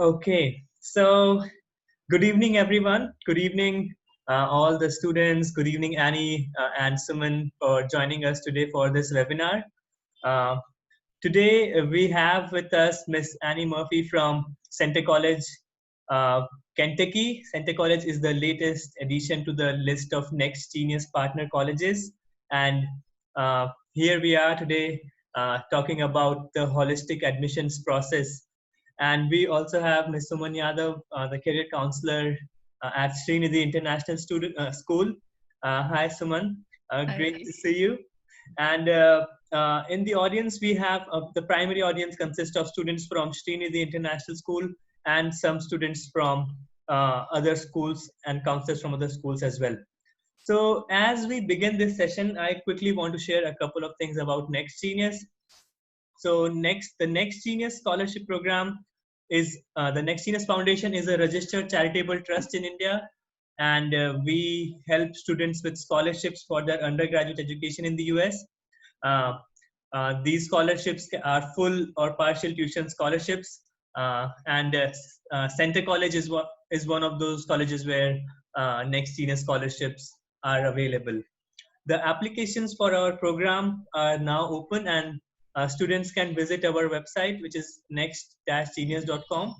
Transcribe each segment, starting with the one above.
Okay, so good evening, everyone. Good evening, all the students. Good evening, Annie and Suman, for joining us today for this webinar. Uh, Today, we have with us Miss Annie Murphy from Center College, Kentucky. Center College is the latest addition to the list of Next Genius partner colleges. And here we are today talking about the holistic admissions process. And we also have Ms. Suman Yadav, the career counselor at Srinidhi International School. Hi, Suman. Great to see you. And in the audience, we have the primary audience consists of students from Srinidhi International School and some students from other schools and counselors from other schools as well. So as we begin this session, I quickly want to share a couple of things about Next Genius. So the Next Genius Scholarship Program is the Next Genius Foundation is a registered charitable trust in India, and we help students with scholarships for their undergraduate education in the US. These scholarships are full or partial tuition scholarships, and Center College is one of those colleges where Next Genius scholarships are available. The applications for our program are now open, and students can visit our website, which is next-genius.com,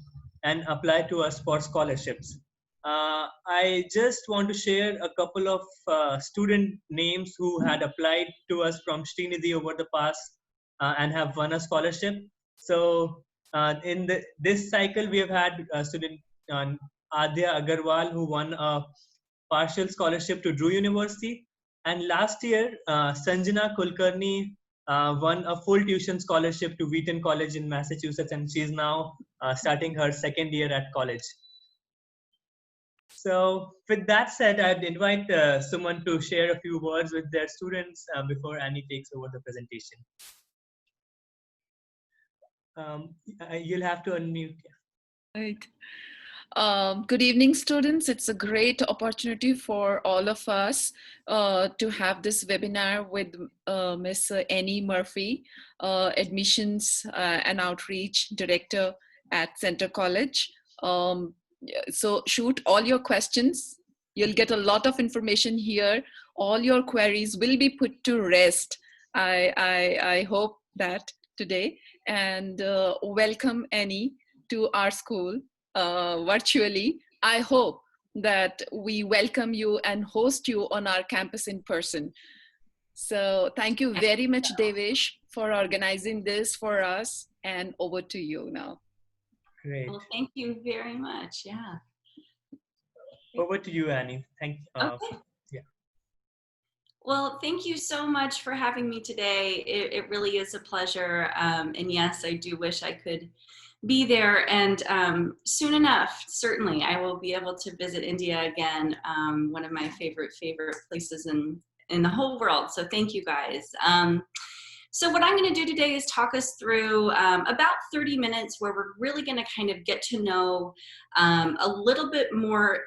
and apply to us for scholarships. I just want to share a couple of student names who had applied to us from Srinidhi over the past and have won a scholarship. So in this cycle, we have had student Adya Agarwal, who won a partial scholarship to Drew University. And last year, Sanjana Kulkarni won a full tuition scholarship to Wheaton College in Massachusetts, and she is now starting her second year at college. So with that said, I'd invite Suman to share a few words with their students before Annie takes over the presentation. You'll have to unmute. Right. Good evening, students. It's a great opportunity for all of us to have this webinar with Ms. Annie Murphy, Admissions and Outreach Director at Center College. So shoot all your questions. You'll get a lot of information here. All your queries will be put to rest. I hope that today. And welcome, Annie, to our school virtually. I hope that we welcome you and host you on our campus in person. So thank you very much, Devesh, for organizing this for us, and over to you now. Great. Well, thank you very much. Yeah. Over to you, Annie. Thank you. Okay. Well, thank you so much for having me today. It really is a pleasure. And yes, I do wish I could be there. And soon enough, certainly, I will be able to visit India again, one of my favorite places in the whole world. So thank you, guys. So what I'm going to do today is talk us through about 30 minutes where we're really going to kind of get to know a little bit more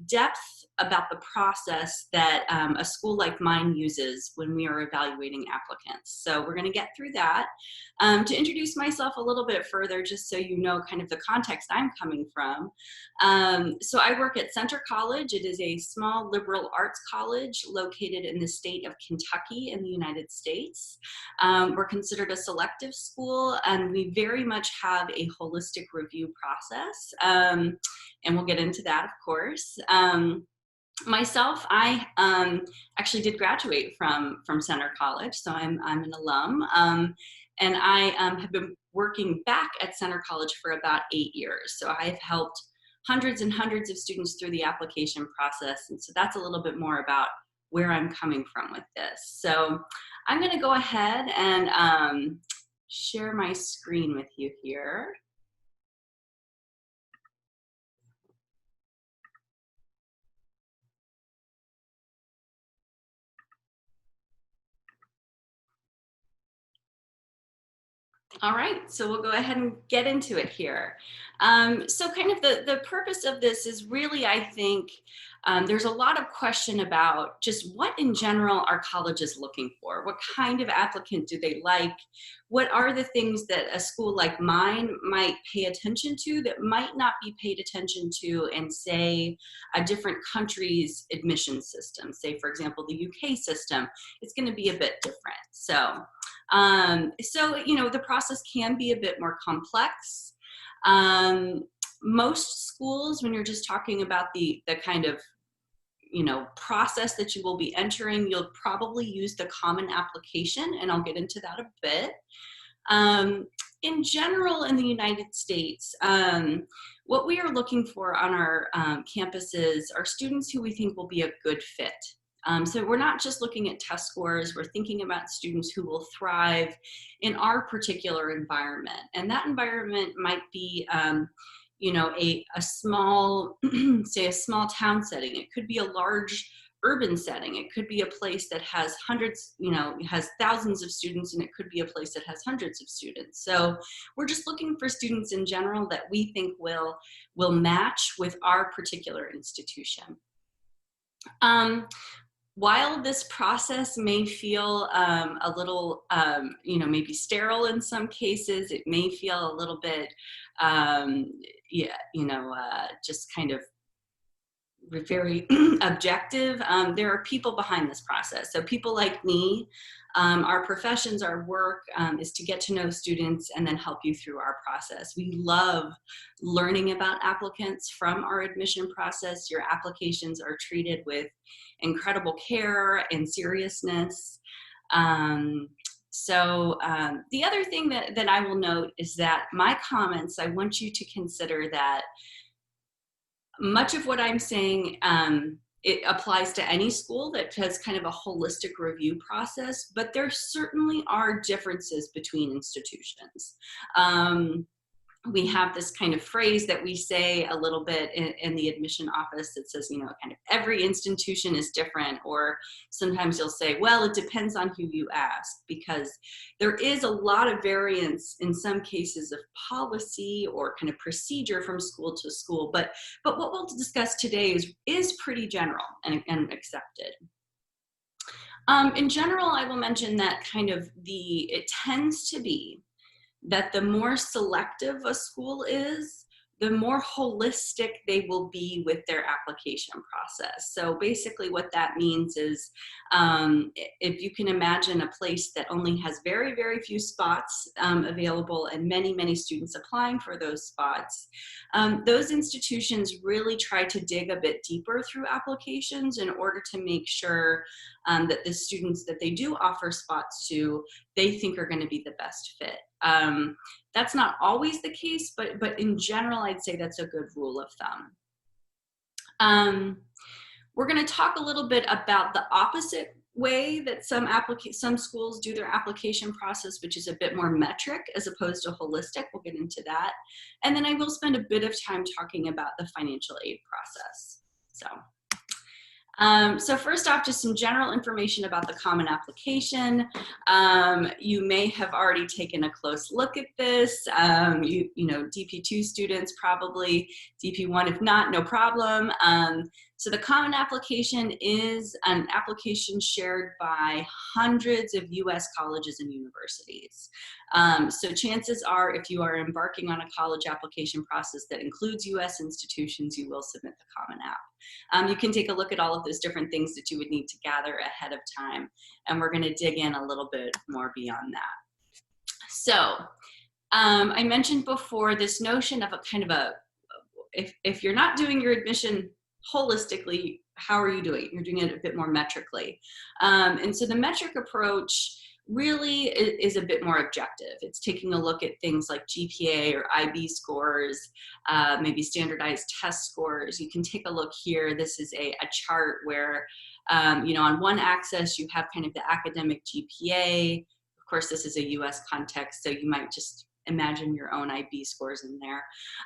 depth about the process that a school like mine uses when we are evaluating applicants. So we're going to get through that. To introduce myself a little bit further, just so you know kind of the context I'm coming from. So I work at Center College. It is a small liberal arts college located in the state of Kentucky in the United States. We're considered a selective school, and we very much have a holistic review process. And we'll get into that, of course. Myself, I actually did graduate from Center College, so I'm an alum. And I have been working back at Center College for about 8 years. So I've helped hundreds and hundreds of students through the application process. And so that's a little bit more about where I'm coming from with this. So I'm going to go ahead and share my screen with you here. All right, so we'll go ahead and get into it here. So kind of the purpose of this is really, I think, there's a lot of question about just what in general are colleges looking for? What kind of applicant do they like? What are the things that a school like mine might pay attention to that might not be paid attention to in, say, a different country's admission system? Say, for example, the UK system, it's going to be a bit different. So, the process can be a bit more complex. Most schools, when you're just talking about the kind of process that you will be entering, you'll probably use the common application, and I'll get into that a bit. In general, in the United States, what we are looking for on our campuses are students who we think will be a good fit. So we're not just looking at test scores, we're thinking about students who will thrive in our particular environment. And that environment might be a small, say a small town setting. It could be a large urban setting. It could be a place that has hundreds, has thousands of students, and it could be a place that has hundreds of students. So we're just looking for students in general that we think will match with our particular institution. While this process may feel a little, maybe sterile in some cases, it may feel a little bit, just kind of very objective. There are people behind this process. So people like me, our professions, our work is to get to know students and then help you through our process. We love learning about applicants from our admission process. Your applications are treated with incredible care and seriousness. The other thing that I will note is that my comments, I want you to consider that much of what I'm saying, it applies to any school that has kind of a holistic review process, but there certainly are differences between institutions. We have this kind of phrase that we say a little bit in the admission office that says, kind of every institution is different, or sometimes you'll say, well, it depends on who you ask, because there is a lot of variance in some cases of policy or kind of procedure from school to school. But what we'll discuss today is pretty general and accepted. In general, I will mention that it tends to be that the more selective a school is, the more holistic they will be with their application process. So basically what that means is, if you can imagine a place that only has very, very few spots available and many, many students applying for those spots, those institutions really try to dig a bit deeper through applications in order to make sure that the students that they do offer spots to, they think are going to be the best fit. That's not always the case, but in general, I'd say that's a good rule of thumb. We're going to talk a little bit about the opposite way that some schools do their application process, which is a bit more metric as opposed to holistic. We'll get into that. And then I will spend a bit of time talking about the financial aid process. So first off, just some general information about the common application. You may have already taken a close look at this. DP2 students probably, DP1 if not, no problem. So the common application is an application shared by hundreds of US colleges and universities. So chances are, if you are embarking on a college application process that includes US institutions, you will submit the common app. You can take a look at all of those different things that you would need to gather ahead of time, and we're going to dig in a little bit more beyond that. So I mentioned before this notion of a kind of if you're not doing your admission holistically, how are you doing it? You're doing it a bit more metrically. And so the metric approach really is a bit more objective. It's taking a look at things like GPA or IB scores, maybe standardized test scores. You can take a look here. This is a chart where, on one axis, you have kind of the academic GPA. Of course, this is a US context, so you might just imagine your own IB scores in there.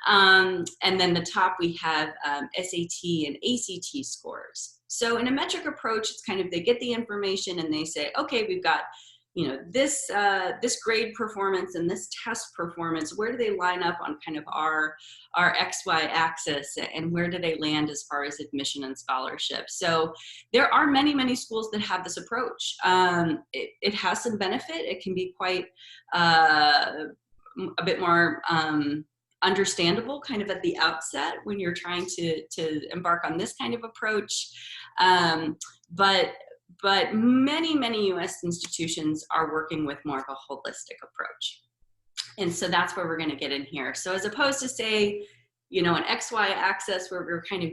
And then the top, we have SAT and ACT scores. So in a metric approach, it's kind of, they get the information and they say, okay, we've got this grade performance and this test performance, where do they line up on kind of our XY axis, and where do they land as far as admission and scholarship? So there are many, many schools that have this approach. It has some benefit. It can be quite a bit more understandable kind of at the outset when you're trying to embark on this kind of approach. But many, many US institutions are working with more of a holistic approach. And so that's where we're going to get in here. So as opposed to say, an XY axis where we're kind of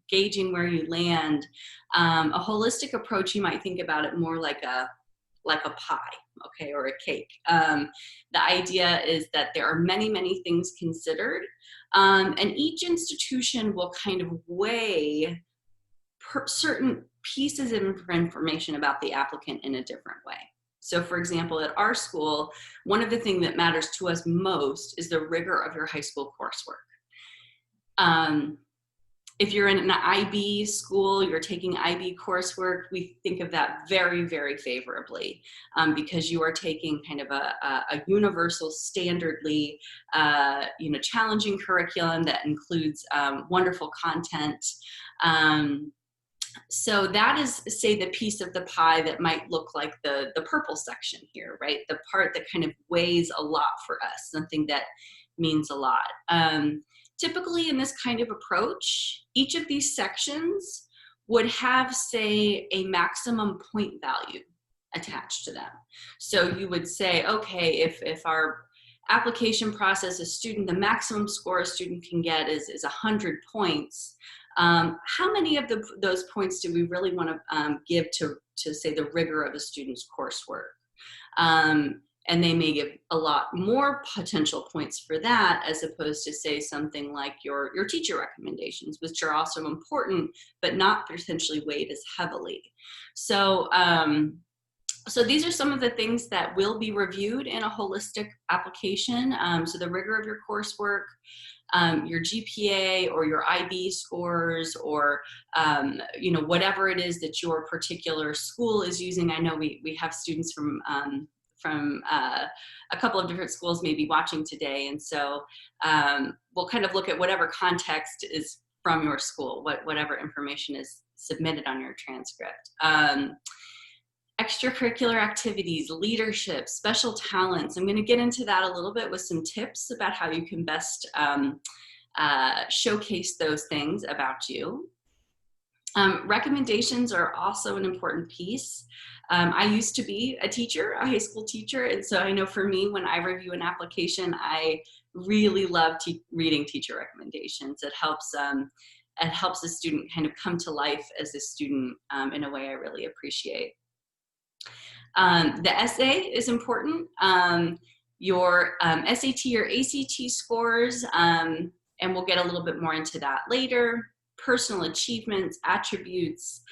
gauging where you land, a holistic approach, you might think about it more like a pie, okay, or a cake. The idea is that there are many, many things considered, and each institution will kind of weigh certain pieces of information about the applicant in a different way. So for example, at our school, one of the things that matters to us most is the rigor of your high school coursework. If you're in an IB school, you're taking IB coursework, we think of that very, very favorably, because you are taking kind of a universal, standardly, challenging curriculum that includes wonderful content. So that is, say, the piece of the pie that might look like the purple section here, right? The part that kind of weighs a lot for us, something that means a lot. Typically in this kind of approach, each of these sections would have, say, a maximum point value attached to them. So you would say, okay, if our application process, the maximum score a student can get is 100 points, how many of those points do we really want to give to say the rigor of a student's coursework? And they may give a lot more potential points for that, as opposed to, say, something like your teacher recommendations, which are also important, but not potentially weighed as heavily. So, so these are some of the things that will be reviewed in a holistic application. So the rigor of your coursework, your GPA or your IB scores, or whatever it is that your particular school is using. I know we have students from a couple of different schools maybe watching today, and so we'll kind of look at whatever context is from your school, whatever information is submitted on your transcript. Extracurricular activities, leadership, special talents. I'm going to get into that a little bit with some tips about how you can best showcase those things about you. Recommendations are also an important piece. I used to be a teacher, a high school teacher, and so I know for me, when I review an application, I really love reading teacher recommendations. It helps the student kind of come to life as a student in a way I really appreciate. The essay is important. Your SAT or ACT scores, and we'll get a little bit more into that later. Personal achievements, attributes,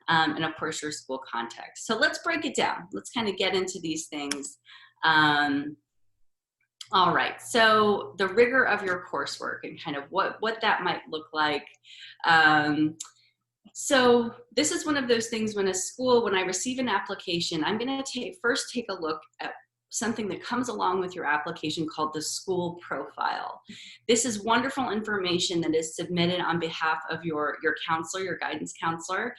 and of course your school context. So let's break it down. Let's kind of get into these things. All right, so the rigor of your coursework and kind of what that might look like. So this is one of those things when I receive an application, I'm going to first take a look at something that comes along with your application called the school profile. This is wonderful information that is submitted on behalf of your counselor, your guidance counselor,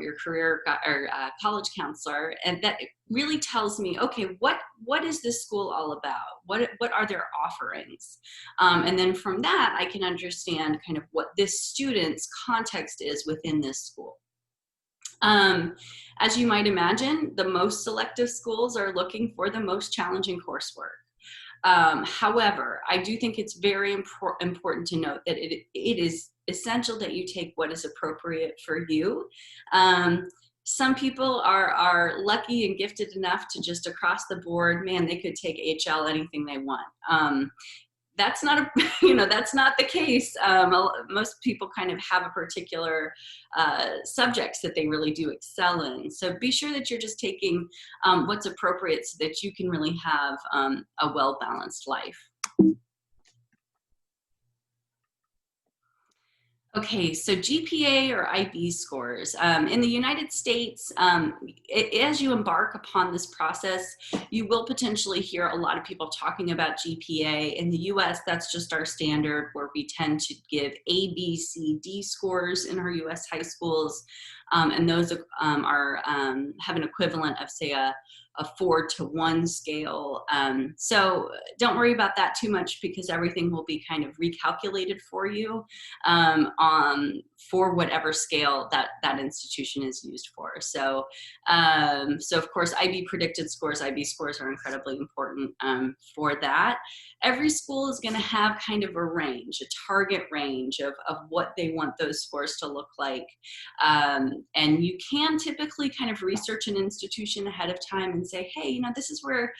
your career or college counselor, and that really tells me, okay, what is this school all about? What are their offerings? And then from that, I can understand kind of what this student's context is within this school. As you might imagine, the most selective schools are looking for the most challenging coursework. However, I do think it's very important to note that it is essential that you take what is appropriate for you. Some people are lucky and gifted enough to just across the board, man, they could take HL anything they want. That's not that's not the case. Most people kind of have a particular subjects that they really do excel in. So be sure that you're just taking what's appropriate so that you can really have a well-balanced life. Okay, so GPA or IB scores. In the United States, as you embark upon this process, you will potentially hear a lot of people talking about GPA. In the US, that's just our standard, where we tend to give A, B, C, D scores in our US high schools. And those have an equivalent of, say, a 4-to-1 scale. So don't worry about that too much, because everything will be kind of recalculated for you for whatever scale that institution is used for. So, so of course, IB predicted scores, IB scores are incredibly important for that. Every school is going to have kind of a range, a target range of what they want those scores to look like. And you can typically kind of research an institution ahead of time and say, hey, you know, this is where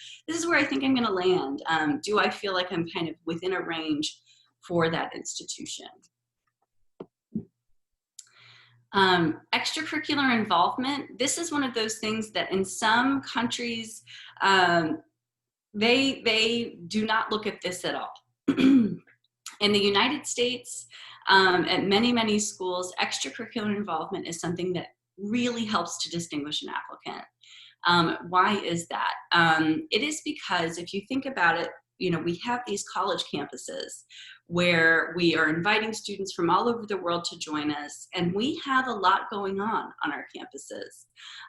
I think I'm going to land. Do I feel like I'm kind of within a range for that institution? Extracurricular involvement. This is one of those things that in some countries, they do not look at this at all. In the United States, at many schools, extracurricular involvement is something that really helps to distinguish an applicant. Why is that? It is because if you think about it, you know, we have these college campuses where we are inviting students from all over the world to join us, and we have a lot going on our campuses.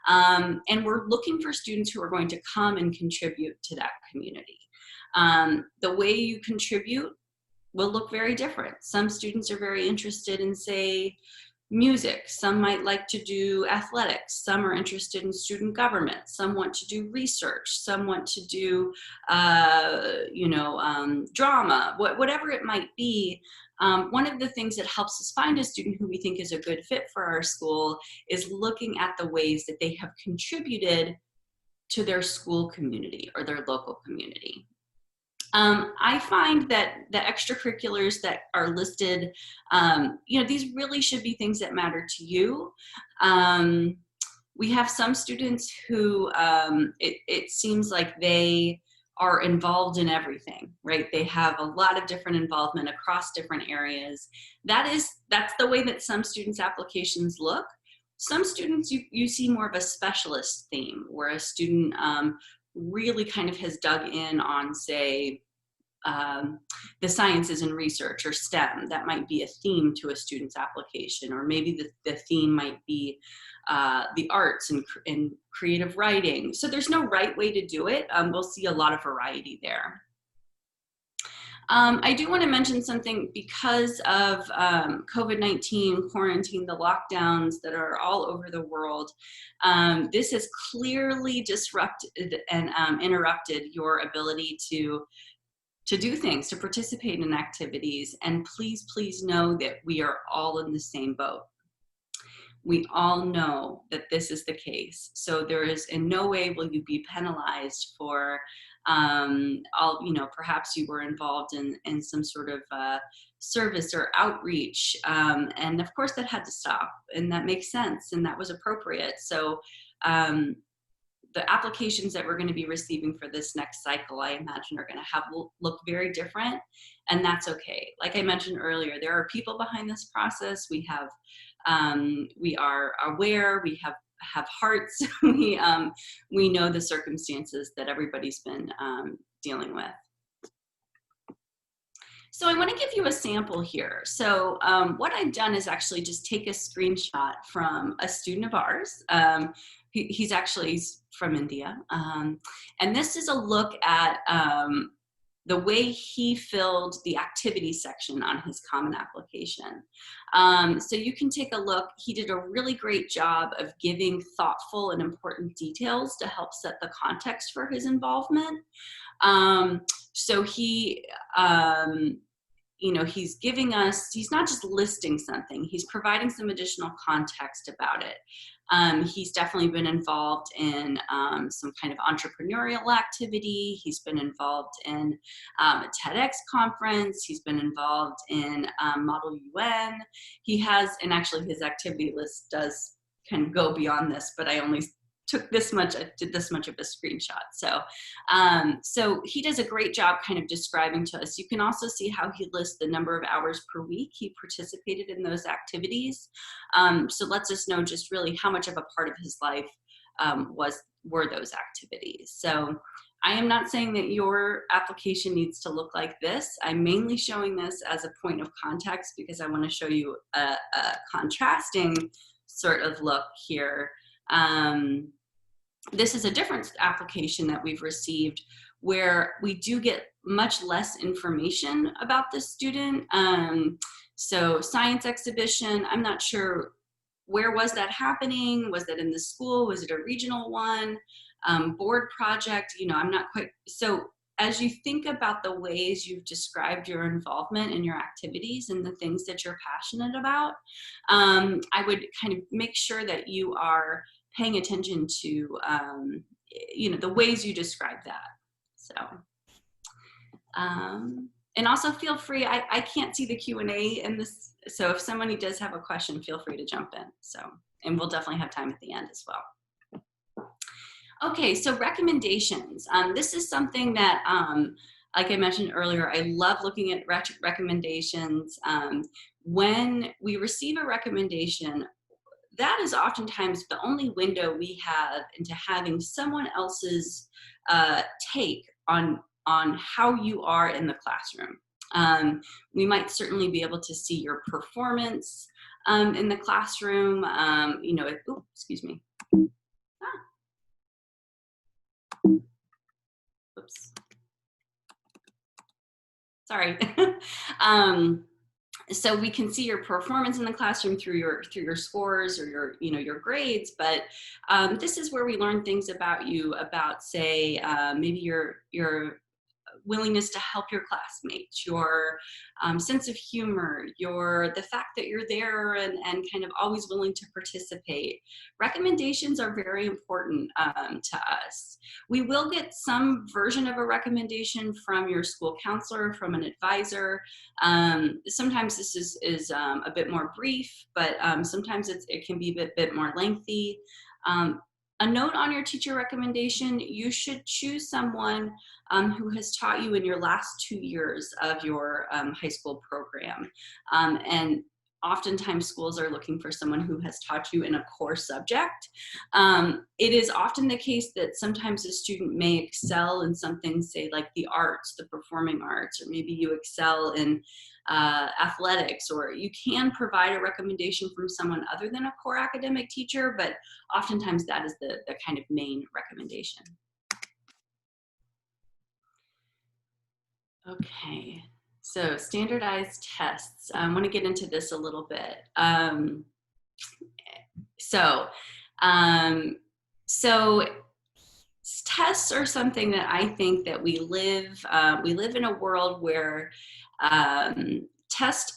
And we're looking for students who are going to come and contribute to that community. The way you contribute will look very different. Some students are very interested in, say, music. Some might like to do athletics. Some are interested in student government. Some want to do research. Some want to do, drama, whatever it might be. One of the things that helps us find a student who we think is a good fit for our school is looking at the ways that they have contributed to their school community or their local community. I find that the extracurriculars that are listed, these really should be things that matter to you. We have some students who it seems like they are involved in everything, right? They have a lot of different involvement across different areas. That's the way that some students' applications look. Some students you see more of a specialist theme, where a student really kind of has dug in on, say, the sciences and research or STEM. That might be a theme to a student's application, or maybe the theme might be the arts and creative writing. So there's no right way to do it. We'll see a lot of variety there. I do want to mention something because of COVID-19, quarantine, the lockdowns that are all over the world. This has clearly disrupted and interrupted your ability to do things, to participate in activities. And please, please know that we are all in the same boat. We all know that this is the case. So there is in no way will you be penalized for perhaps you were involved in some sort of service or outreach. And of course that had to stop, and that makes sense, and that was appropriate. So the applications that we're going to be receiving for this next cycle, I imagine, are going to look very different, and that's okay. Like I mentioned earlier, there are people behind this process. We are aware. We have hearts. We know the circumstances that everybody's been dealing with. So I want to give you a sample here. So what I've done is actually just take a screenshot from a student of ours. He's actually from India. And this is a look at the way he filled the activity section on his common application. So you can take a look. He did a really great job of giving thoughtful and important details to help set the context for his involvement. So he, he's giving us, he's not just listing something, he's providing some additional context about it. He's definitely been involved in some kind of entrepreneurial activity. He's been involved in a TEDx conference. He's been involved in Model UN. He has, and actually his activity list can go beyond this, but I only did this much of a screenshot. So, so he does a great job kind of describing to us. You can also see how he lists the number of hours per week he participated in those activities. So lets us know just really how much of a part of his life were those activities. So I am not saying that your application needs to look like this. I'm mainly showing this as a point of context because I want to show you a contrasting sort of look here. This is a different application that we've received where we do get much less information about the student. So science exhibition, I'm not sure where was that happening? Was that in the school? Was it a regional one? Board project, you know, I'm not quite, so as you think about the ways you've described your involvement in your activities and the things that you're passionate about, I would kind of make sure that you are paying attention to, you know, the ways you describe that. So, and also feel free, I can't see the Q&A in this, so if somebody does have a question, feel free to jump in. So, and we'll definitely have time at the end as well. Okay, so recommendations. This is something that, like I mentioned earlier, I love looking at recommendations. When we receive a recommendation, that is oftentimes the only window we have into having someone else's take on how you are in the classroom. We might certainly be able to see your performance in the classroom. You know, excuse me. Oops. Sorry. So we can see your performance in the classroom through your scores or your, you know, your grades, but this is where we learn things about you, about say maybe your willingness to help your classmates, your sense of humor, the fact that you're there and kind of always willing to participate. Recommendations are very important to us. We will get some version of a recommendation from your school counselor, from an advisor. Sometimes this is a bit more brief, but sometimes it can be a bit more lengthy. A note on your teacher recommendation, you should choose someone who has taught you in your last 2 years of your high school program. And oftentimes schools are looking for someone who has taught you in a core subject. It is often the case that sometimes a student may excel in something, say like the arts, the performing arts, or maybe you excel in athletics, or you can provide a recommendation from someone other than a core academic teacher, but oftentimes that is the kind of main recommendation. Okay, so standardized tests. I want to get into this a little bit. So tests are something that I think that we live in a world where test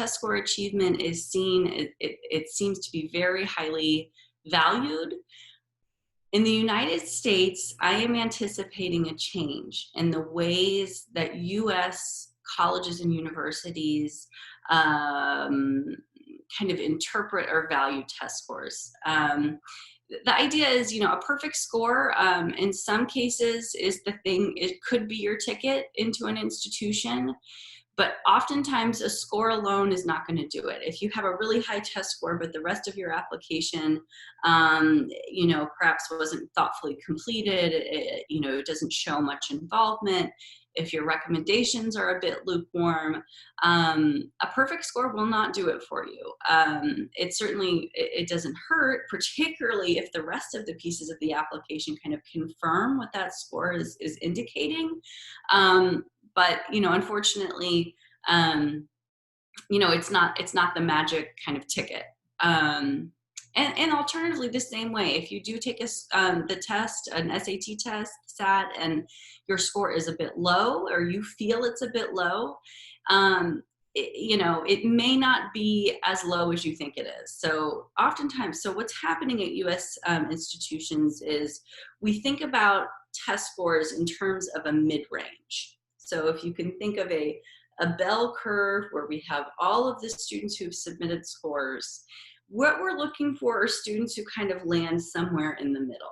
score achievement is seen, it seems to be very highly valued. In the United States, I am anticipating a change in the ways that US colleges and universities kind of interpret or value test scores. The idea is, you know, a perfect score in some cases is the thing, it could be your ticket into an institution, but oftentimes a score alone is not going to do it. If you have a really high test score, but the rest of your application, you know, perhaps wasn't thoughtfully completed, you know, it doesn't show much involvement, if your recommendations are a bit lukewarm, a perfect score will not do it for you. It certainly, it doesn't hurt, particularly if the rest of the pieces of the application kind of confirm what that score is indicating. But, you know, unfortunately, you know, it's not the magic kind of ticket. And alternatively, the same way, if you do take the test, an SAT test, SAT, and your score is a bit low, or you feel it's a bit low, you know, it may not be as low as you think it is. So oftentimes, so what's happening at US institutions is we think about test scores in terms of a mid-range. So if you can think of a bell curve where we have all of the students who've submitted scores, what we're looking for are students who kind of land somewhere in the middle.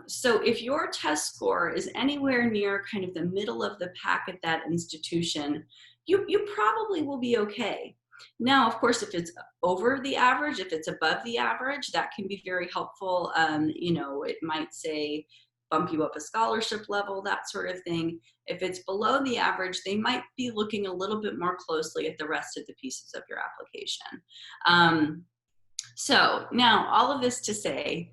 So if your test score is anywhere near kind of the middle of the pack at that institution, you probably will be okay. Now, of course, if it's over the average, if it's above the average, that can be very helpful. You know, it might say bump you up a scholarship level, that sort of thing. If it's below the average, they might be looking a little bit more closely at the rest of the pieces of your application. So now all of this to say,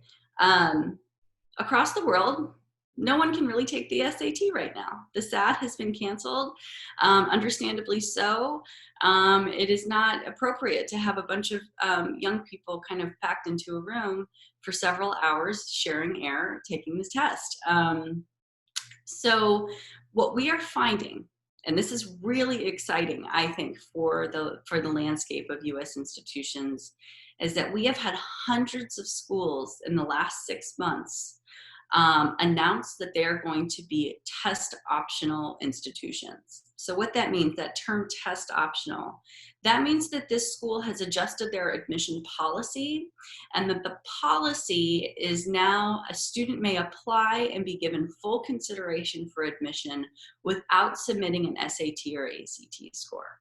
across the world, no one can really take the SAT right now. The SAT has been canceled, understandably so. It is not appropriate to have a bunch of young people kind of packed into a room for several hours, sharing air, taking this test. So what we are finding, and this is really exciting, I think, for the landscape of US institutions, is that we have had hundreds of schools in the last 6 months announce that they're going to be test optional institutions. So what that means, that term test optional, that means that this school has adjusted their admission policy, and that the policy is now a student may apply and be given full consideration for admission without submitting an SAT or ACT score.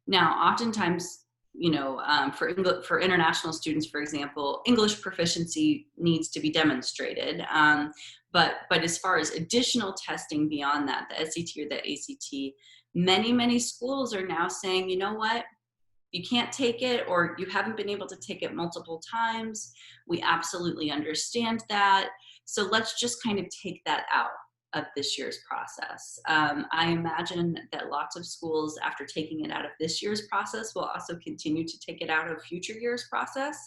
Now, oftentimes, you know, for international students, for example, English proficiency needs to be demonstrated. But as far as additional testing beyond that, the SAT or the ACT, many schools are now saying, you know what, you can't take it, or you haven't been able to take it multiple times. We absolutely understand that. So let's just kind of take that out of this year's process. I imagine that lots of schools, after taking it out of this year's process, will also continue to take it out of future years' process.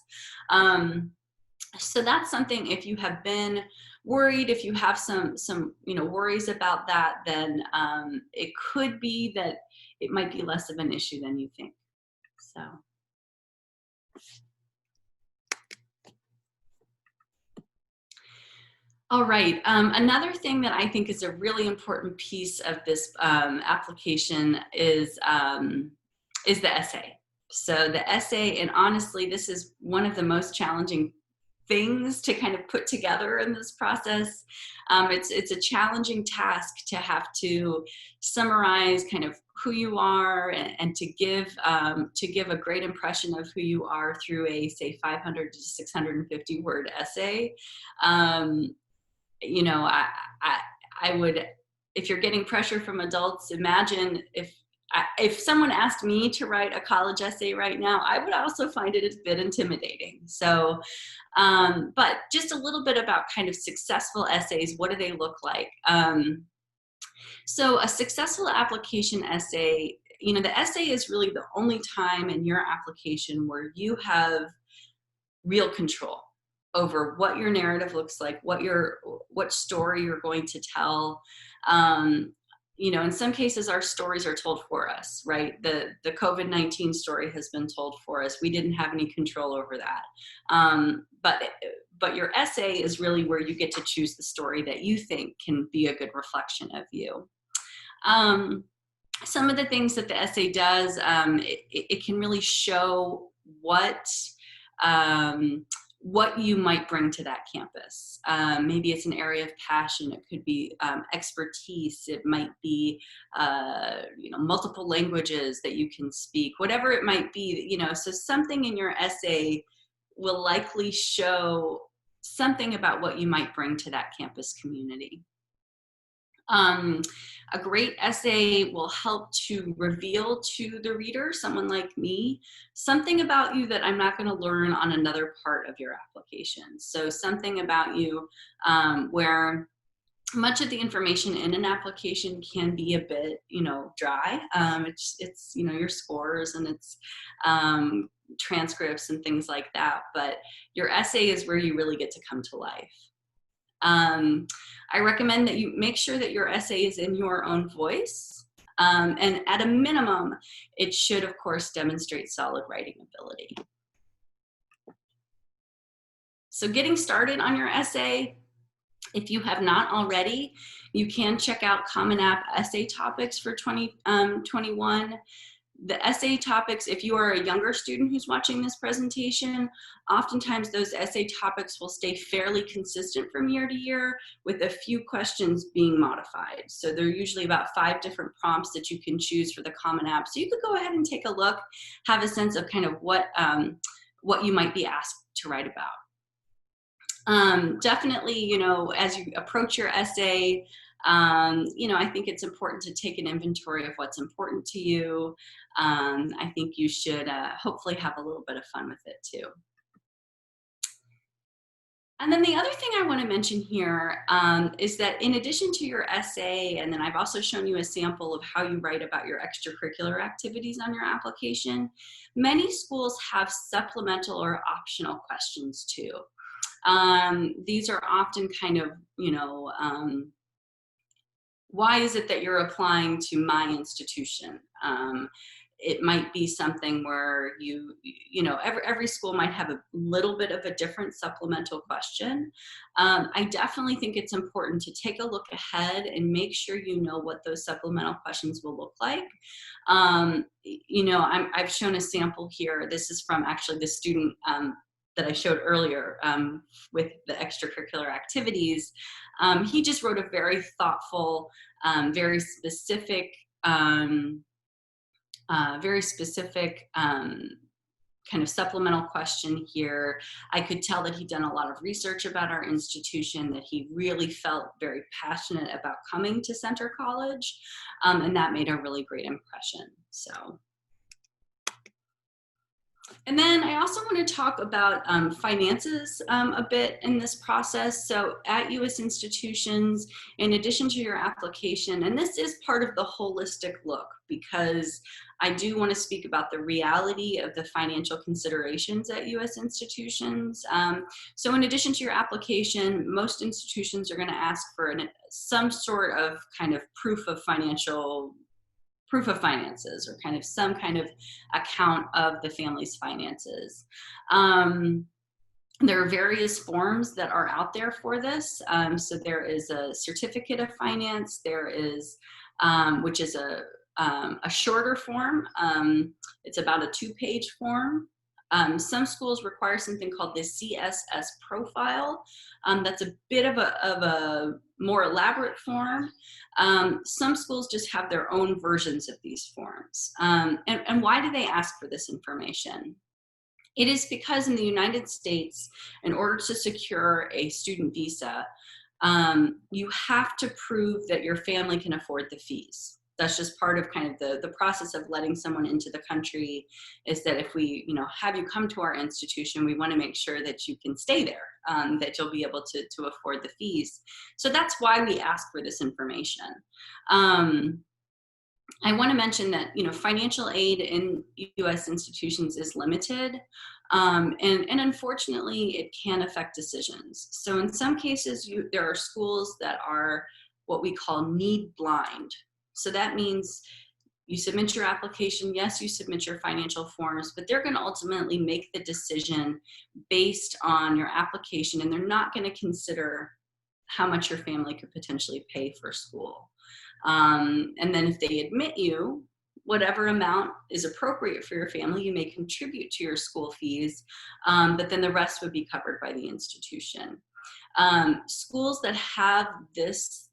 So that's something, if you have been worried, if you have some worries about that, then it could be that it might be less of an issue than you think. So. All right, another thing that I think is a really important piece of this application is the essay. So the essay, and honestly, this is one of the most challenging things to kind of put together in this process. It's a challenging task to have to summarize kind of who you are and to give a great impression of who you are through a, say, 500 to 650 word essay. You know, I would, if you're getting pressure from adults, imagine if someone asked me to write a college essay right now, I would also find it a bit intimidating. So, but just a little bit about kind of successful essays. What do they look like? So a successful application essay, you know, the essay is really the only time in your application where you have real control over what your narrative looks like, what story you're going to tell. You know, in some cases, our stories are told for us, right? The COVID-19 story has been told for us. We didn't have any control over that. But your essay is really where you get to choose the story that you think can be a good reflection of you. Some of the things that the essay does, it can really show what you might bring to that campus. Maybe it's an area of passion. It could be expertise. It might be, you know, multiple languages that you can speak, whatever it might be, you know, so something in your essay will likely show something about what you might bring to that campus community. A great essay will help to reveal to the reader, someone like me, something about you that I'm not going to learn on another part of your application. So something about you where much of the information in an application can be a bit, you know, dry. It's you know, your scores and it's transcripts and things like that. But your essay is where you really get to come to life. I recommend that you make sure that your essay is in your own voice. And at a minimum, it should, of course, demonstrate solid writing ability. So getting started on your essay, if you have not already, you can check out Common App essay topics for 2021. The essay topics, if you are a younger student who's watching this presentation, oftentimes those essay topics will stay fairly consistent from year to year with a few questions being modified. So there are usually about 5 different prompts that you can choose for the Common App. So you could go ahead and take a look, have a sense of kind of what you might be asked to write about. Definitely, you know, as you approach your essay, you know, I think it's important to take an inventory of what's important to you. I think you should hopefully have a little bit of fun with it too. And then the other thing I want to mention here is that in addition to your essay, and then I've also shown you a sample of how you write about your extracurricular activities on your application, many schools have supplemental or optional questions too. These are often kind of, you know, why is it that you're applying to my institution? It might be something where you know, every school might have a little bit of a different supplemental question. I definitely think it's important to take a look ahead and make sure you know what those supplemental questions will look like. You know, I've shown a sample here. This is from actually the student that I showed earlier with the extracurricular activities. He just wrote a very thoughtful, very specific kind of supplemental question here. I could tell that he'd done a lot of research about our institution, that he really felt very passionate about coming to Centre College, and that made a really great impression. So. And then I also want to talk about finances a bit in this process. So at U.S. institutions, in addition to your application, and this is part of the holistic look, because I do want to speak about the reality of the financial considerations at U.S. institutions. So in addition to your application, most institutions are going to ask for some sort of kind of proof of finances, or kind of some kind of account of the family's finances. There are various forms that are out there for this. So there is a certificate of finance. There is, which is a shorter form. It's about a 2-page form. Some schools require something called the CSS profile. That's a bit of a more elaborate form. Some schools just have their own versions of these forms. And why do they ask for this information? It is because in the United States, in order to secure a student visa, you have to prove that your family can afford the fees. That's just part of kind of the process of letting someone into the country, is that if we, you know, have you come to our institution, we want to make sure that you can stay there, that you'll be able to afford the fees. So that's why we ask for this information. I want to mention that, you know, financial aid in U.S. institutions is limited, and unfortunately it can affect decisions. So in some cases, there are schools that are what we call need blind. So that means you submit your application, yes, you submit your financial forms, but they're going to ultimately make the decision based on your application, and they're not going to consider how much your family could potentially pay for school. And then if they admit you, whatever amount is appropriate for your family, you may contribute to your school fees, but then the rest would be covered by the institution. Schools that have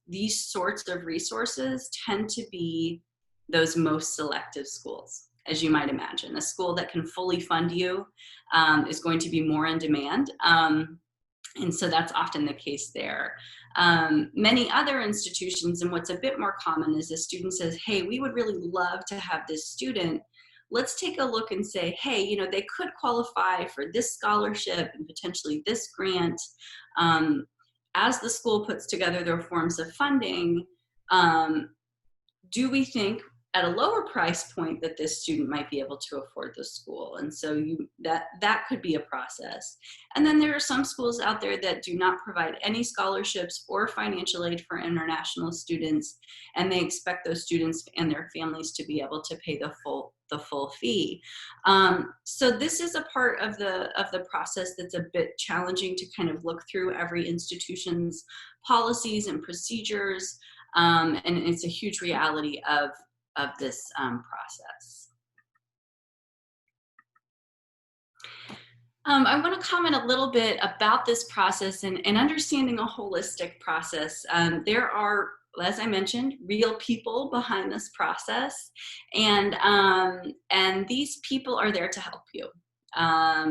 these sorts of resources tend to be those most selective schools, as you might imagine. A school that can fully fund you is going to be more in demand. And so that's often the case there. Many other institutions, and what's a bit more common, is a student says, hey, we would really love to have this student. Let's take a look and say, hey, you know, they could qualify for this scholarship and potentially this grant. As the school puts together their forms of funding, do we think at a lower price point that this student might be able to afford the school? And so that could be a process. And then there are some schools out there that do not provide any scholarships or financial aid for international students, and they expect those students and their families to be able to pay the full fee. So this is a part of the process that's a bit challenging to kind of look through every institution's policies and procedures, and it's a huge reality of this process. I want to comment a little bit about this process and understanding a holistic process. There are, as I mentioned, real people behind this process, and these people are there to help you.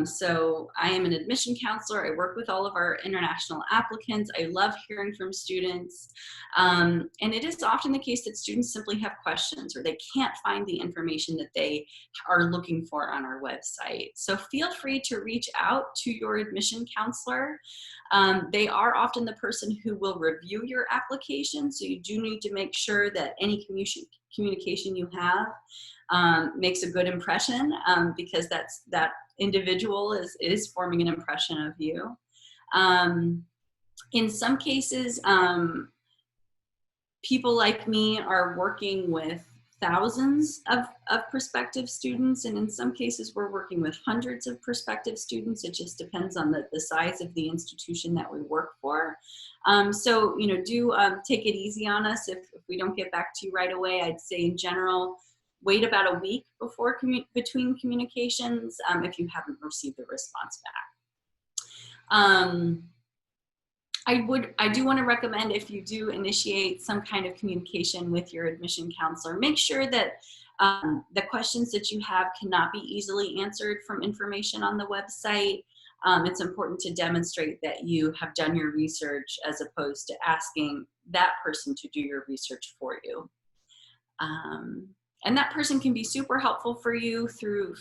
So I am an admission counselor. I work with all of our international applicants. I love hearing from students. And it is often the case that students simply have questions or they can't find the information that they are looking for on our website. So feel free to reach out to your admission counselor. They are often the person who will review your application. So you do need to make sure that any communication you have makes a good impression, because that individual is forming an impression of you. In some cases, people like me are working with thousands of prospective students, and in some cases we're working with hundreds of prospective students. It just depends on the size of the institution that we work for. So do take it easy on us if we don't get back to you right away. I'd say in general, wait about a week before between communications if you haven't received a response back. I do want to recommend, if you do initiate some kind of communication with your admission counselor, make sure that the questions that you have cannot be easily answered from information on the website. It's important to demonstrate that you have done your research as opposed to asking that person to do your research for you. And that person can be super helpful for you through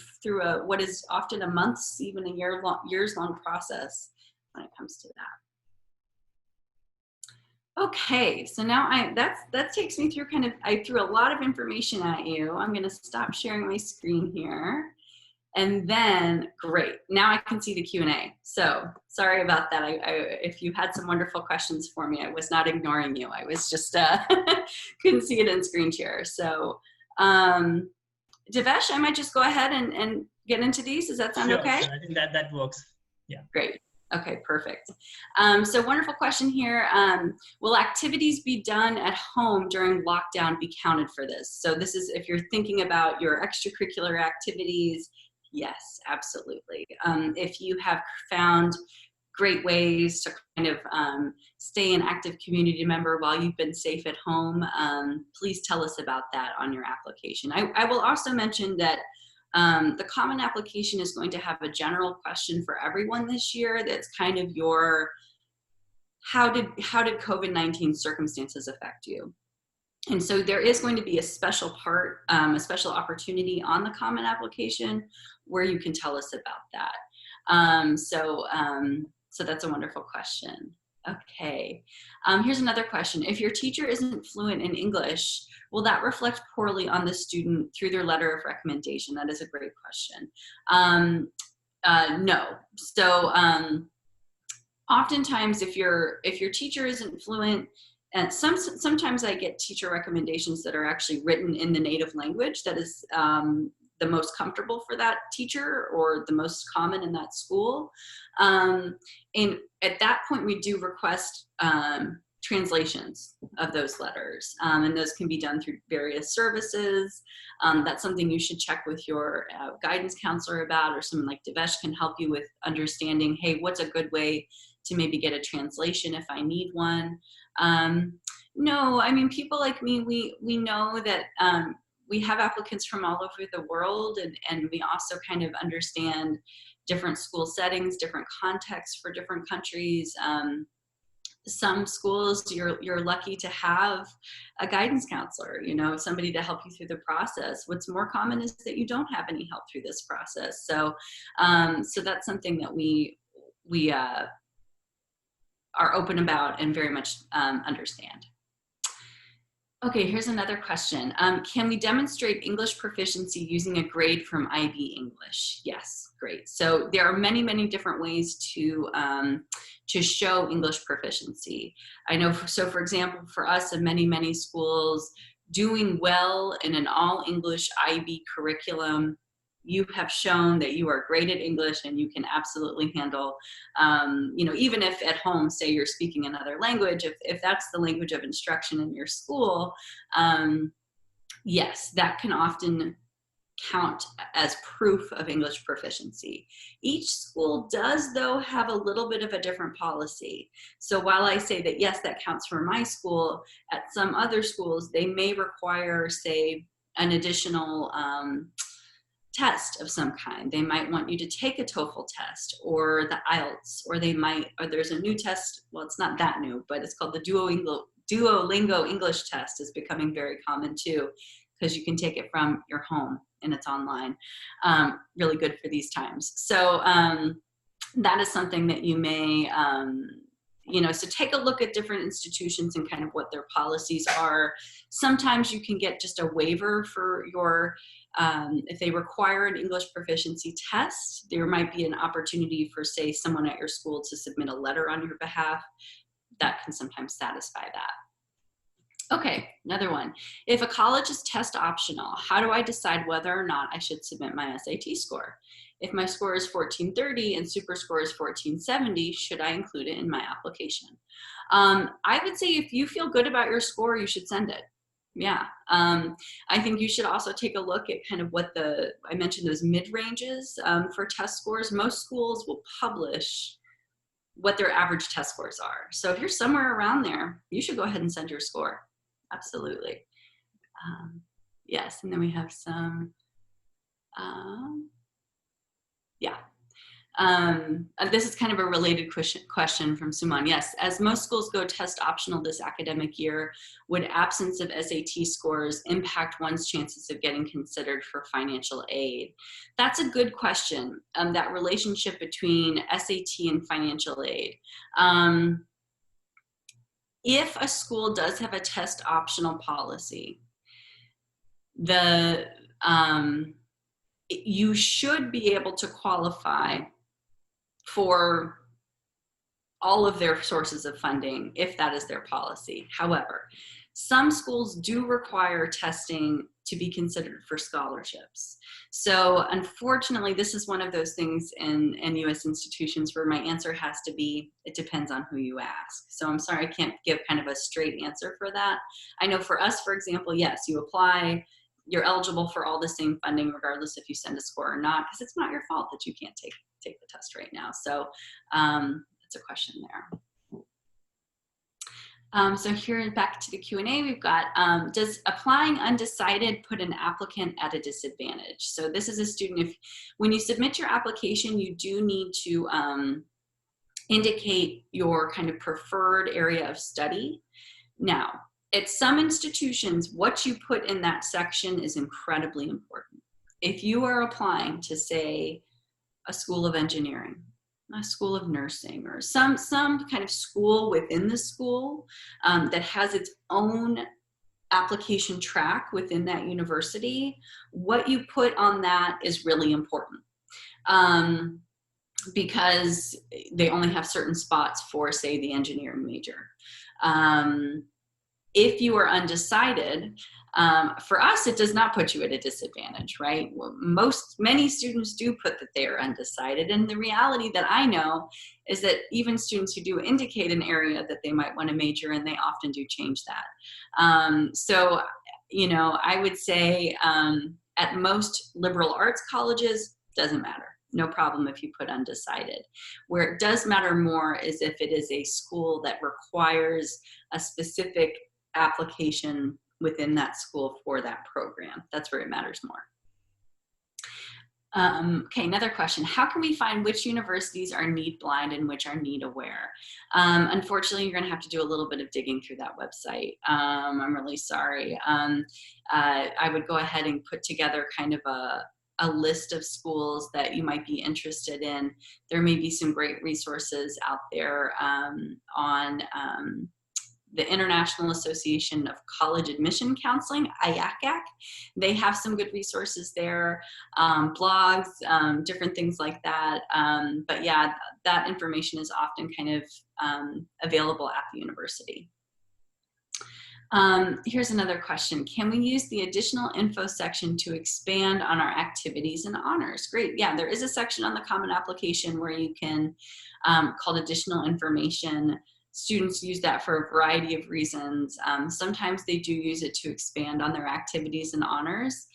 what is often a month's, even a years long process when it comes to that. Okay, so now that takes me through I threw a lot of information at you. I'm gonna stop sharing my screen here. And then, great, now I can see the Q&A. So sorry about that. If you had some wonderful questions for me, I was not ignoring you. I was just, couldn't see it in screen share. So Devesh, I might just go ahead and get into these. Does that sound okay? Sure. I think that works. Yeah. Great. Okay, perfect. So wonderful question here. Will activities be done at home during lockdown be counted for this? So this is if you're thinking about your extracurricular activities. Yes, absolutely. If you have found great ways to stay an active community member while you've been safe at home, please tell us about that on your application. I will also mention that the Common Application is going to have a general question for everyone this year that's kind of your, how did COVID-19 circumstances affect you? And so there is going to be a special part, a special opportunity on the Common Application where you can tell us about that. So that's a wonderful question. Okay, here's another question. If your teacher isn't fluent in English, will that reflect poorly on the student through their letter of recommendation? That is a great question. No. So oftentimes if your teacher isn't fluent, and sometimes I get teacher recommendations that are actually written in the native language that is the most comfortable for that teacher or the most common in that school. And at that point, we do request translations of those letters. And those can be done through various services. That's something you should check with your guidance counselor about, or someone like Devesh can help you with understanding, hey, what's a good way to maybe get a translation if I need one. No, I mean, people like me, we know that we have applicants from all over the world, and we also kind of understand different school settings, different contexts for different countries. Some schools, you're lucky to have a guidance counselor, somebody to help you through the process. What's more common is that you don't have any help through this process. So, so that's something that we are open about and very much understand. Okay, here's another question. Can we demonstrate English proficiency using a grade from IB English? Yes, great. So there are many, many different ways to show English proficiency. I know, so for example, for us in many, many schools, doing well in an all English IB curriculum, you have shown that you are great at English and you can absolutely handle, even if at home, say you're speaking another language, if that's the language of instruction in your school, yes, that can often count as proof of English proficiency. Each school does, though, have a little bit of a different policy. So while I say that, yes, that counts for my school, at some other schools, they may require, say, an additional test of some kind. They might want you to take a TOEFL test or the IELTS, or there's a new test. Well, it's not that new, but it's called the Duolingo English test. Is becoming very common too, because you can take it from your home and it's online. Really good for these times. So that is something that you may, so take a look at different institutions and kind of what their policies are. Sometimes you can get just a waiver for your, if they require an English proficiency test, there might be an opportunity for, say, someone at your school to submit a letter on your behalf. That can sometimes satisfy that. Okay, another one. If a college is test optional, how do I decide whether or not I should submit my SAT score? If my score is 1430 and super score is 1470, should I include it in my application? I would say if you feel good about your score, you should send it. Yeah. I think you should also take a look at kind of what I mentioned those mid-ranges for test scores. Most schools will publish what their average test scores are. So if you're somewhere around there, you should go ahead and send your score. Absolutely. Yes, and then we have some, this is kind of a related question from Suman. Yes, as most schools go test optional this academic year, would absence of SAT scores impact one's chances of getting considered for financial aid? That's a good question, that relationship between SAT and financial aid. If a school does have a test optional policy, you should be able to qualify for all of their sources of funding if that is their policy. However, some schools do require testing to be considered for scholarships. So unfortunately, this is one of those things in U.S. institutions where my answer has to be, it depends on who you ask. So I'm sorry, I can't give kind of a straight answer for that. I know for us, for example, yes, you apply, you're eligible for all the same funding regardless if you send a score or not, because it's not your fault that you can't take the test right now. So that's a question there. So here back to the Q&A, we've got, does applying undecided put an applicant at a disadvantage? So this is a student, when you submit your application, you do need to indicate your kind of preferred area of study. Now, at some institutions, what you put in that section is incredibly important. If you are applying to, say, a school of engineering, a school of nursing, or some kind of school within the school that has its own application track within that university, what you put on that is really important, because they only have certain spots for, say, the engineering major. If you are undecided, for us, it does not put you at a disadvantage, right? Many students do put that they are undecided. And the reality that I know is that even students who do indicate an area that they might want to major in, they often do change that. So, I would say at most liberal arts colleges, doesn't matter. No problem if you put undecided. Where it does matter more is if it is a school that requires a specific application within that school for that program. That's where it matters more. Okay, another question. How can we find which universities are need blind and which are need aware? Unfortunately, you're gonna have to do a little bit of digging through that website. I'm really sorry. I would go ahead and put together kind of a list of schools that you might be interested in. There may be some great resources out there on the International Association of College Admission Counseling, IACAC. They have some good resources there, blogs, different things like that. But yeah, that information is often kind of available at the university. Here's another question. Can we use the additional info section to expand on our activities and honors? Great. Yeah, there is a section on the Common Application where you can, called additional information. Students use that for a variety of reasons. Sometimes they do use it to expand on their activities and honors.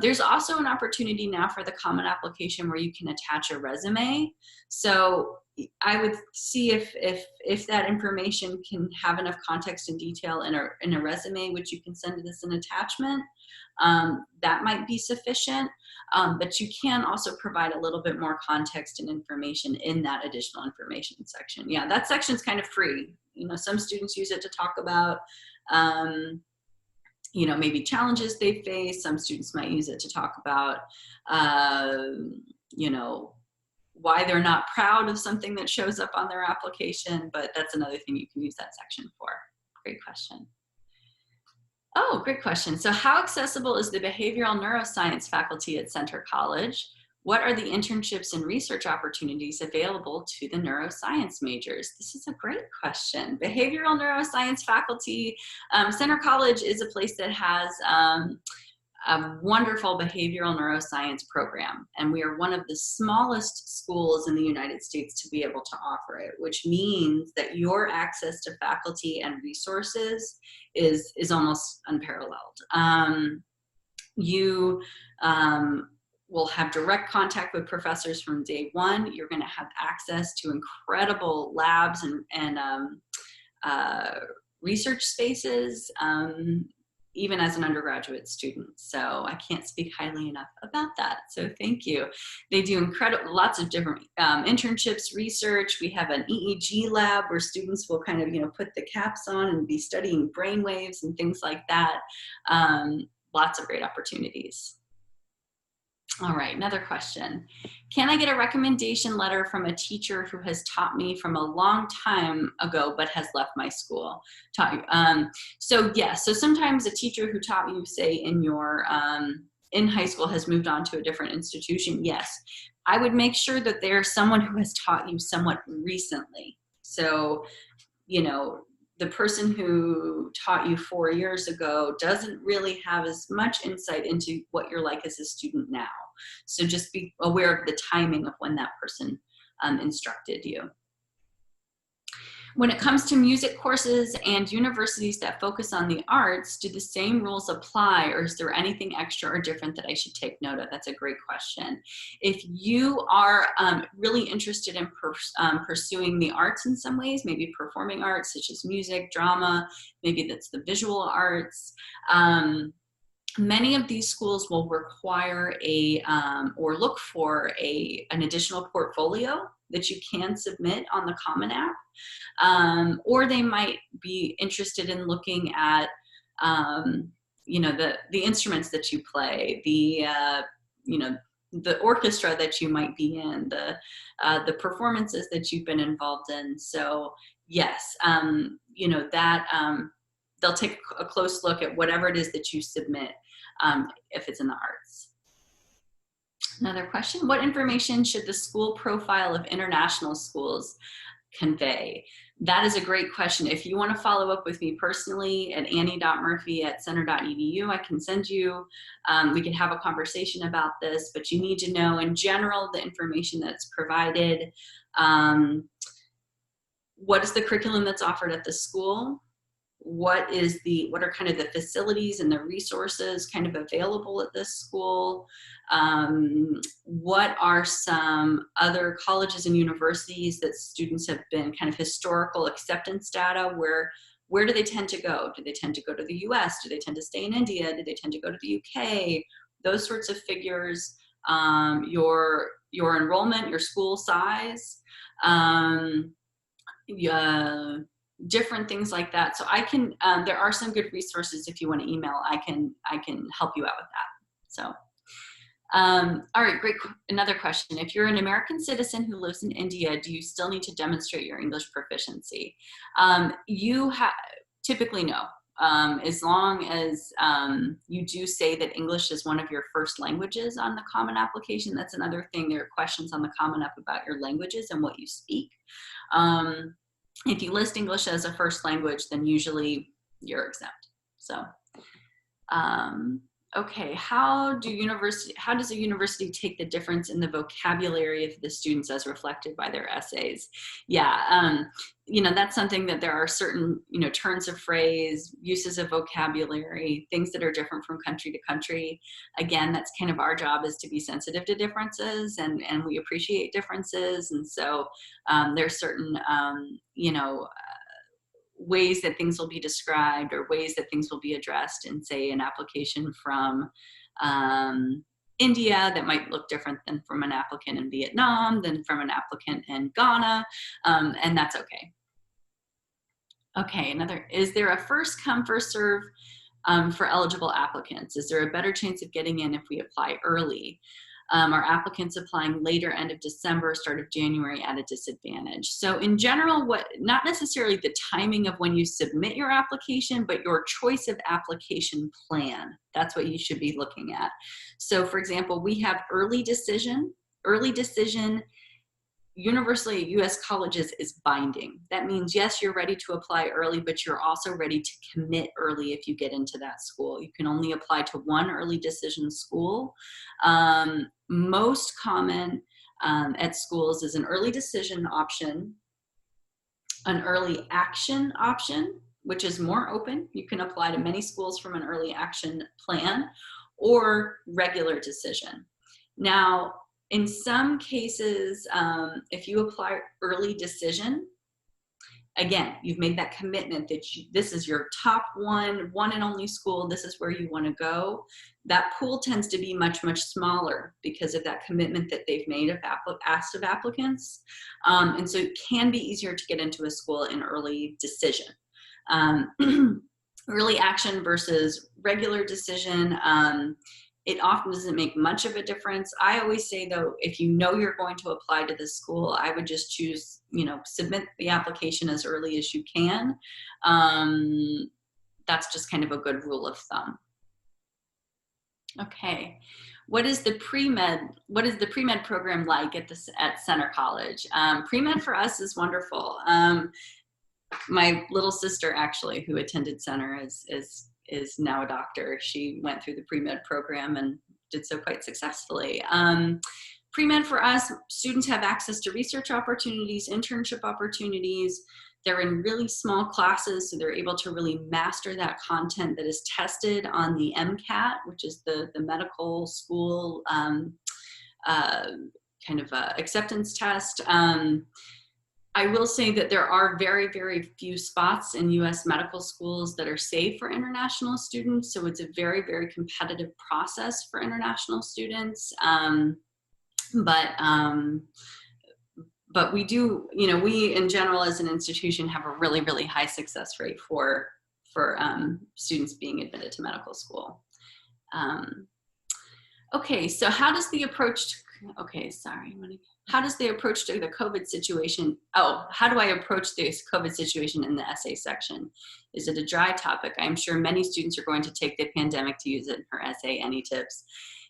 There's also an opportunity now for the Common Application where you can attach a resume. So I would see if that information can have enough context and detail in a resume, which you can send as an attachment. That might be sufficient, but you can also provide a little bit more context and information in that additional information section. Yeah, that section is kind of free. You know, some students use it to talk about, you know, maybe challenges they face. Some students might use it to talk about, you know, why they're not proud of something that shows up on their application, but that's another thing you can use that section for. Great question. Oh, great question. So how accessible is the behavioral neuroscience faculty at Centre College? What are the internships and research opportunities available to the neuroscience majors? This is a great question. Behavioral neuroscience faculty, Centre College is a place that has a wonderful behavioral neuroscience program. And we are one of the smallest schools in the United States to be able to offer it, which means that your access to faculty and resources is almost unparalleled. You will have direct contact with professors from day one. You're going to have access to incredible labs and research spaces, even as an undergraduate student. So I can't speak highly enough about that. So thank you. They do lots of different internships, research. We have an EEG lab where students will kind of, you know, put the caps on and be studying brain waves and things like that. Lots of great opportunities. All right, another question. Can I get a recommendation letter from a teacher who has taught me from a long time ago but has left my school? So yes, so sometimes a teacher who taught you, say, in your in high school has moved on to a different institution. Yes, I would make sure that there's someone who has taught you somewhat recently. So, you know, the person who taught you 4 years ago doesn't really have as much insight into what you're like as a student now. So just be aware of the timing of when that person instructed you. When it comes to music courses and universities that focus on the arts, do the same rules apply, or is there anything extra or different that I should take note of? That's a great question. If you are really interested in pursuing the arts in some ways, maybe performing arts such as music, drama, maybe that's the visual arts, many of these schools will require or look for an additional portfolio that you can submit on the Common App. Or they might be interested in looking at, you know, the instruments that you play, you know, the orchestra that you might be in, the performances that you've been involved in. So yes, you know, that they'll take a close look at whatever it is that you submit if it's in the arts. Another question, what information should the school profile of international schools convey? That is a great question. If you want to follow up with me personally at annie.murphy@centre.edu, I can send you, we can have a conversation about this, but you need to know in general the information that's provided. What is the curriculum that's offered at the school? What are kind of the facilities and the resources kind of available at this school? What are some other colleges and universities that students have been kind of historical acceptance data? Where do they tend to go? Do they tend to go to the US? Do they tend to stay in India? Do they tend to go to the UK? Those sorts of figures, your enrollment, your school size, different things like that. So I can, there are some good resources if you want to email, I can help you out with that. So, all right, great. Another question. If you're an American citizen who lives in India, do you still need to demonstrate your English proficiency? You typically no. As long as you do say that English is one of your first languages on the Common Application. That's another thing. There are questions on the Common App about your languages and what you speak. If you list English as a first language, then usually you're exempt. So, Okay, how does a university take the difference in the vocabulary of the students as reflected by their essays? Yeah, that's something that there are certain, turns of phrase, uses of vocabulary, things that are different from country to country. Again, that's kind of our job, is to be sensitive to differences, and we appreciate differences. And so there's certain, ways that things will be described, or ways that things will be addressed in, say, an application from India that might look different than from an applicant in Vietnam, than from an applicant in Ghana, and that's okay. Okay, is there a first come, first serve for eligible applicants? Is there a better chance of getting in if we apply early? Are applicants applying later, end of December, start of January, at a disadvantage? So in general, not necessarily the timing of when you submit your application, but your choice of application plan. That's what you should be looking at. So for example, we have early decision. Early decision, universally at U.S. colleges, is binding. That means, yes, you're ready to apply early, but you're also ready to commit early if you get into that school. You can only apply to one early decision school. Most common at schools is an early decision option, an early action option, which is more open. You can apply to many schools from an early action plan, or regular decision. Now, in some cases, if you apply early decision, again, you've made that commitment that this is your top one and only school, this is where you want to go. That pool tends to be much, much smaller because of that commitment that they've made of applicants. And so it can be easier to get into a school in early decision. Early action versus regular decision, it often doesn't make much of a difference. I always say, though, if you know you're going to apply to this school, I would just choose, submit the application as early as you can. That's just kind of a good rule of thumb. Okay, what is the pre-med program like at Center College? Pre-med for us is wonderful. My little sister, actually, who attended Center, is now a doctor. She went through the pre-med program and did so quite successfully. Pre-med for us, students have access to research opportunities, internship opportunities. They're in really small classes, so they're able to really master that content that is tested on the MCAT, which is the medical school acceptance test. I will say that there are very, very few spots in U.S. medical schools that are safe for international students. So it's a very, very competitive process for international students. But we do, we in general as an institution have a really, really high success rate for students being admitted to medical school. Okay, so how does the approach to the COVID situation? How do I approach this COVID situation in the essay section? Is it a dry topic? I'm sure many students are going to take the pandemic to use it in her essay. Any tips?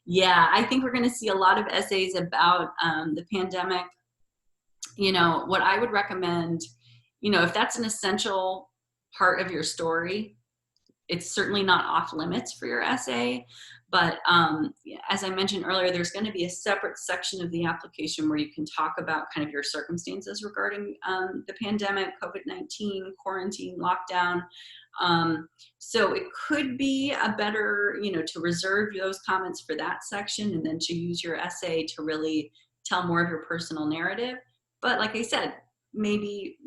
Yeah, I think we're going to see a lot of essays about the pandemic. What I would recommend, if that's an essential part of your story, it's certainly not off limits for your essay. But as I mentioned earlier, there's going to be a separate section of the application where you can talk about kind of your circumstances regarding the pandemic, COVID-19, quarantine, lockdown. So it could be a better, to reserve those comments for that section, and then to use your essay to really tell more of your personal narrative. But like I said, maybe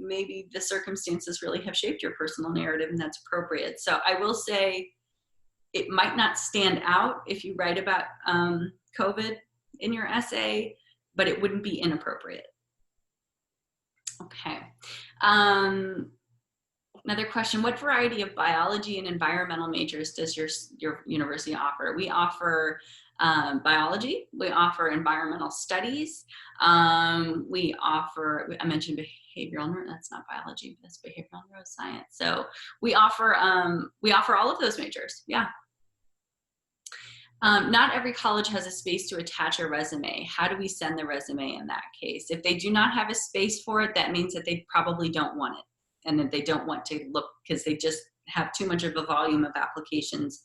the circumstances really have shaped your personal narrative, and that's appropriate. So I will say, it might not stand out if you write about COVID in your essay, but it wouldn't be inappropriate. Okay. Another question, what variety of biology and environmental majors does your university offer? We offer biology, we offer environmental studies, we offer, I mentioned behavioral, that's not biology, that's behavioral neuroscience. So we offer all of those majors, yeah. Not every college has a space to attach a resume. How do we send the resume in that case? If they do not have a space for it, that means that they probably don't want it, and that they don't want to look because they just have too much of a volume of applications.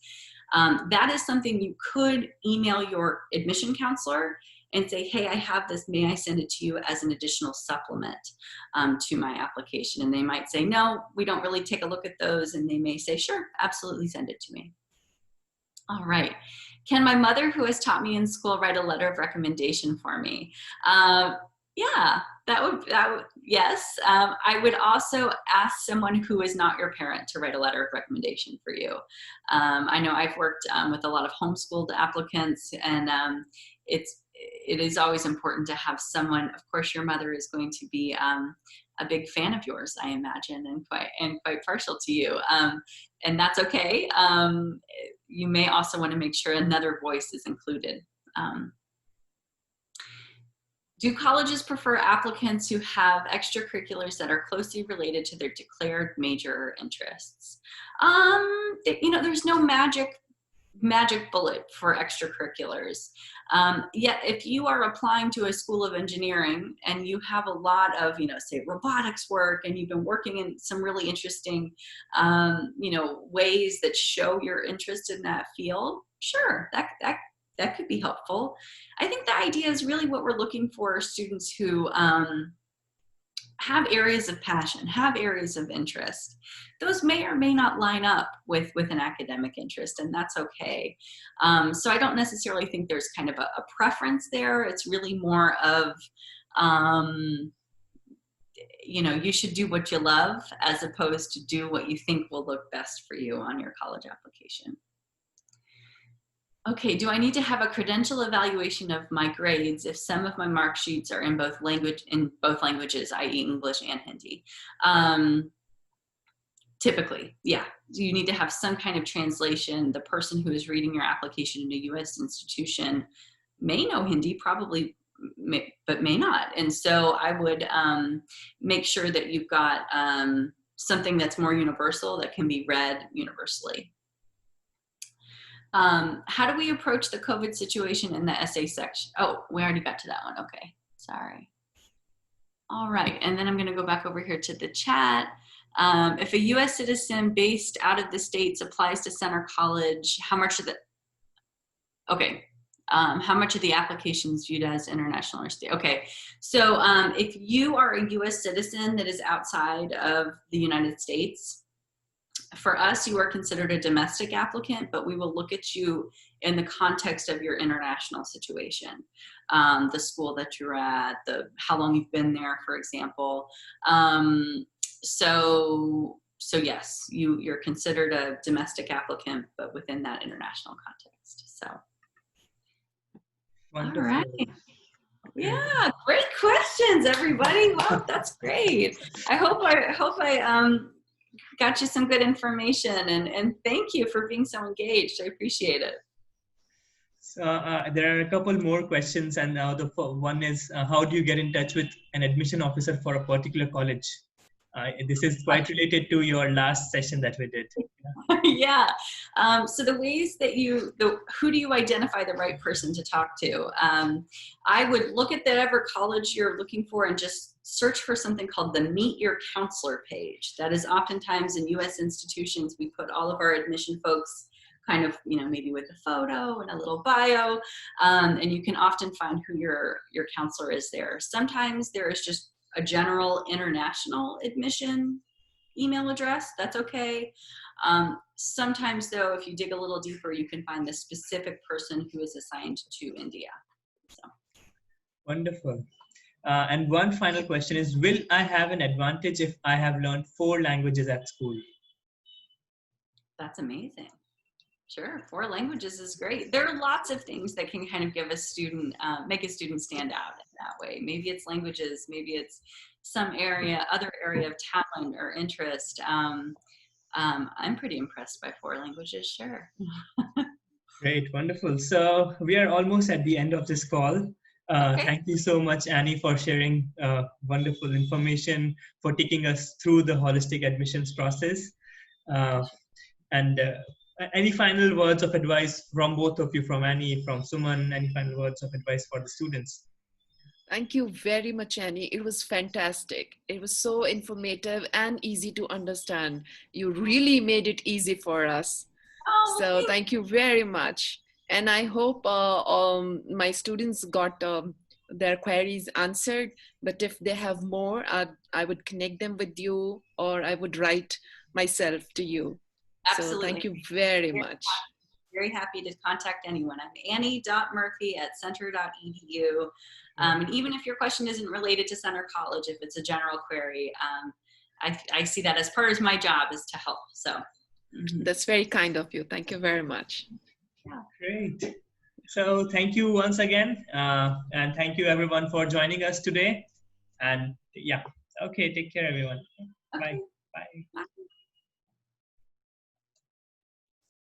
That is something you could email your admission counselor and say, hey, I have this, may I send it to you as an additional supplement to my application? And they might say, no, we don't really take a look at those. And they may say, sure, absolutely send it to me. All right. Can my mother, who has taught me in school, write a letter of recommendation for me? Yeah, that would, yes. I would also ask someone who is not your parent to write a letter of recommendation for you. I know I've worked with a lot of homeschooled applicants, and it is always important to have someone. Of course, your mother is going to be a big fan of yours, I imagine, and quite partial to you, and that's okay. You may also want to make sure another voice is included. Do colleges prefer applicants who have extracurriculars that are closely related to their declared major or interests? You know, there's no magic bullet for extracurriculars. Yet if you are applying to a school of engineering and you have a lot of, you know, say robotics work, and you've been working in some really interesting, you know, ways that show your interest in that field, sure, that could be helpful. I think the idea is really what we're looking for are students who have areas of passion, have areas of interest. Those may or may not line up with an academic interest, and that's okay. So I don't necessarily think there's kind of a preference there. It's really more of, you know, you should do what you love as opposed to do what you think will look best for you on your college application. Okay, do I need to have a credential evaluation of my grades if some of my mark sheets are in both languages, i.e. English and Hindi? Typically, yeah. You need to have some kind of translation. The person who is reading your application in a U.S. institution may know Hindi, probably, but may not. And so I would make sure that you've got something that's more universal, that can be read universally. How do we approach the COVID situation in the essay section? Oh, we already got to that one. Okay, sorry. All right, and then I'm going to go back over here to the chat. If a U.S. citizen based out of the States applies to Center College, how much of the, okay, how much of the application is viewed as international or state? Okay, so if you are a U.S. citizen that is outside of the United States, for us, you are considered a domestic applicant, but we will look at you in the context of your international situation. The school that you're at, how long you've been there, for example. So yes, you're considered a domestic applicant, but within that international context. So, Wonderful. All right. Yeah, great questions, everybody. Wow, that's great. I hope I got you some good information, and thank you for being so engaged. I appreciate it. So there are a couple more questions, and now the one is, how do you get in touch with an admission officer for a particular college? This is quite related to your last session that we did. Yeah. So the ways that who do you identify the right person to talk to? I would look at whatever college you're looking for and just search for something called the Meet Your Counselor page. That is oftentimes in U.S. institutions, we put all of our admission folks kind of, you know, maybe with a photo and a little bio, and you can often find who your counselor is there. Sometimes there is just a general international admission email address. That's okay. Sometimes though, if you dig a little deeper, you can find the specific person who is assigned to India. So. Wonderful. And one final question is, will I have an advantage if I have learned 4 languages at school? That's amazing. Sure, 4 languages is great. There are lots of things that can kind of give a student, make a student stand out in that way. Maybe it's languages, maybe it's some other area of talent or interest. I'm pretty impressed by 4 languages, sure. Great, wonderful. So we are almost at the end of this call. Okay. Thank you so much, Annie, for sharing wonderful information, for taking us through the holistic admissions process. And any final words of advice from both of you, from Annie, from Suman, any final words of advice for the students? Thank you very much, Annie. It was fantastic. It was so informative and easy to understand. You really made it easy for us. Oh, So thank you very much. And I hope my students got their queries answered. But if they have more, I would connect them with you, or I would write myself to you. So thank absolutely. you very much. Very happy to contact anyone. I'm annie.murphy@center.edu. And even if your question isn't related to Center College, if it's a general query, I see that as part of my job is to help. So that's very kind of you. Thank you very much. yeah. Great. So thank you once again. And thank you everyone for joining us today. And yeah, okay, take care everyone. Okay. Bye. Bye. Bye.